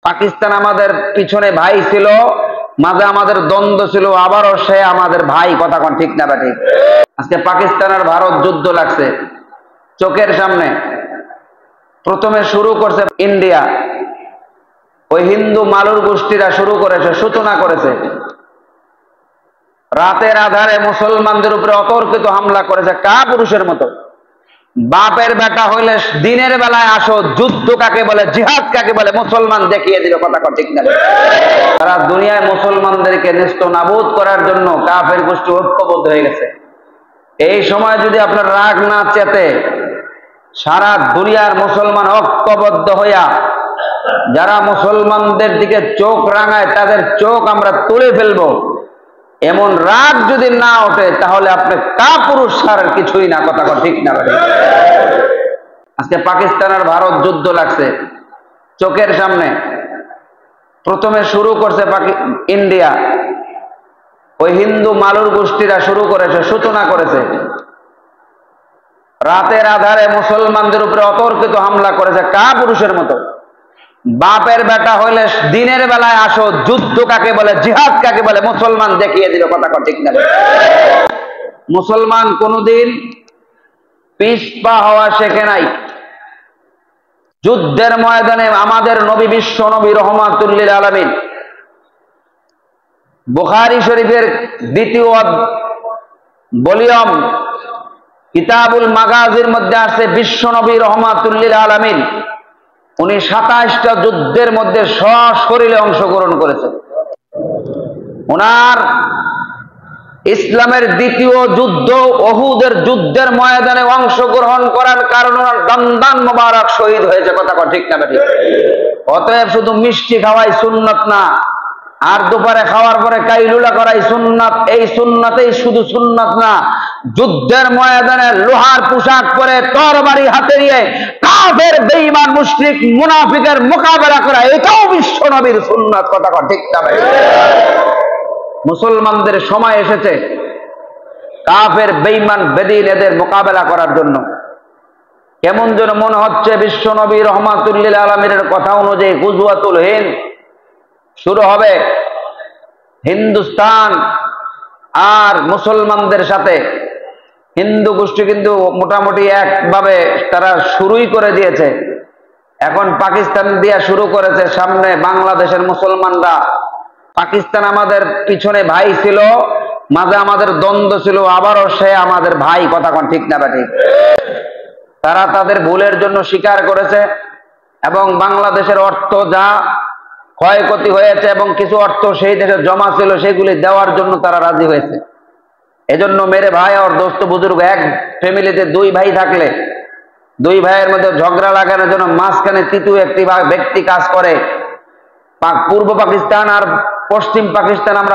পাকিস্তান আমাদের পিছনে ভাই ছিল, মাঝে আমাদের দ্বন্দ্ব ছিল, আবারও সে আমাদের ভাই। কথা কোন ঠিক না? ঠিক। আজকে পাকিস্তান আর ভারত যুদ্ধ লাগছে চোখের সামনে। প্রথমে শুরু করছে ইন্ডিয়া, ওই হিন্দু মালুর গোষ্ঠীরা শুরু করেছে, সূচনা করেছে। রাতের আধারে মুসলমানদের উপরে অতর্কিত হামলা করেছে, কাপুরুষের মতো। বাপের বেটা হইলে দিনের বেলায় আসো, যুদ্ধ কাকে বলে, জিহাদ কাকে বলে মুসলমান দেখিয়ে দিল। কথা ঠিক না? সারা দুনিয়ায় মুসলমানদেরকে নেস্তনাবুদ করার জন্য কাফের গোষ্ঠী ঐক্যবদ্ধ হয়ে গেছে। এই সময় যদি আপনার রাগ না চেতে, সারা দুনিয়ার মুসলমান ঐক্যবদ্ধ হইয়া যারা মুসলমানদের দিকে চোখ রাঙায় তাদের চোখ আমরা তুলে ফেলবো, এমন রাগ যদি না ওঠে তাহলে আপনি কাপুরুষ ছাড়া কিছুই না। কথা ঠিক না? আজকে পাকিস্তান আর ভারত যুদ্ধ লাগছে চোখের সামনে। প্রথমে শুরু করছে ইন্ডিয়া, ওই হিন্দু মালুর গোষ্ঠীরা শুরু করেছে, সূচনা করেছে। রাতের আধারে মুসলমানদের উপরে অতর্কিত হামলা করেছে, কাপুরুষের মতো। বাপের বেটা হইলে দিনের বেলায় আসো, যুদ্ধ কাকে বলে, জিহাদ কাকে বলে মুসলমান দেখিয়ে দিল। কথা ঠিক না? মুসলমান কোনদিন পিছপা হওয়া শেখে নাই। যুদ্ধের ময়দানে আমাদের নবী, বিশ্ব নবী রহমাতুল লিল আলামিন, বুখারী শরীফের 2য় ভলিউম কিতাবুল মাগাজির মধ্যে আছে, বিশ্ব নবী রহমাতুল লিল আলামিন উনি 27টা যুদ্ধের মধ্যে সশরীরে অংশগ্রহণ করেছেন। ওনার ইসলামের 2য় যুদ্ধ উহুদের যুদ্ধের ময়দানে অংশগ্রহণ করার কারণে ওনার দন্দান মোবারক শহীদ হয়েছে। কথা ঠিক না? ঠিক। অতএব শুধু মিষ্টি খাওয়াই সুন্নাত না, আর দুপুরে খাওয়ার পরে কাইলুলা করাই সুন্নাত। এই সুন্নাতেই শুধু সুন্নাত না, যুদ্ধের ময়দানে লোহার পোশাক পরে তরবারি হাতে নিয়ে কাফের বেঈমান মুশরিক মুনাফিকের মোকাবেলা করা, এটাও বিশ্ব নবীর সুন্নাত। কথা ঠিক না? মুসলমানদের সময় এসেছে কাফের বেঈমান বেদিন এদের মোকাবেলা করার জন্য। কেমন যেন মনে হচ্ছে বিশ্ব নবী রহমাতুল লিল আলামিনের কথা অনুযায়ী গুজওয়াতুল হিন্দ শুরু হবে। হিন্দুস্তান আর মুসলমানদের সাথে হিন্দু গোষ্ঠী কিন্তু মোটামুটি একভাবে তারা শুরুই করে দিয়েছে। এখন পাকিস্তান দিয়া শুরু করেছে, সামনে বাংলাদেশের মুসলমানরা। পাকিস্তান আমাদের পিছনে ভাই ছিল, মাঝে আমাদের দ্বন্দ্ব ছিল, আবারও সে আমাদের ভাই। কথা কোন ঠিক না? ঠিক। তারা তাদের ভুলের জন্য স্বীকার করেছে এবং বাংলাদেশের অর্থ যা ক্ষয়ক্ষতি হয়েছে এবং কিছু অর্থ সেই দেশে জমা ছিল সেগুলি দেওয়ার জন্য তারা রাজি হয়েছে। এজন্য মেরে ভাই আর দোস্ত বুজুর্গ, এক ফ্যামিলিতে 2 ভাই থাকলে 2 ভাইয়ের মধ্যে ঝগড়া লাগানোর জন্য মাঝখানে তৃতীয় একটি ব্যক্তি কাজ করে। পূর্ব পাকিস্তান আর পশ্চিম পাকিস্তান আমরা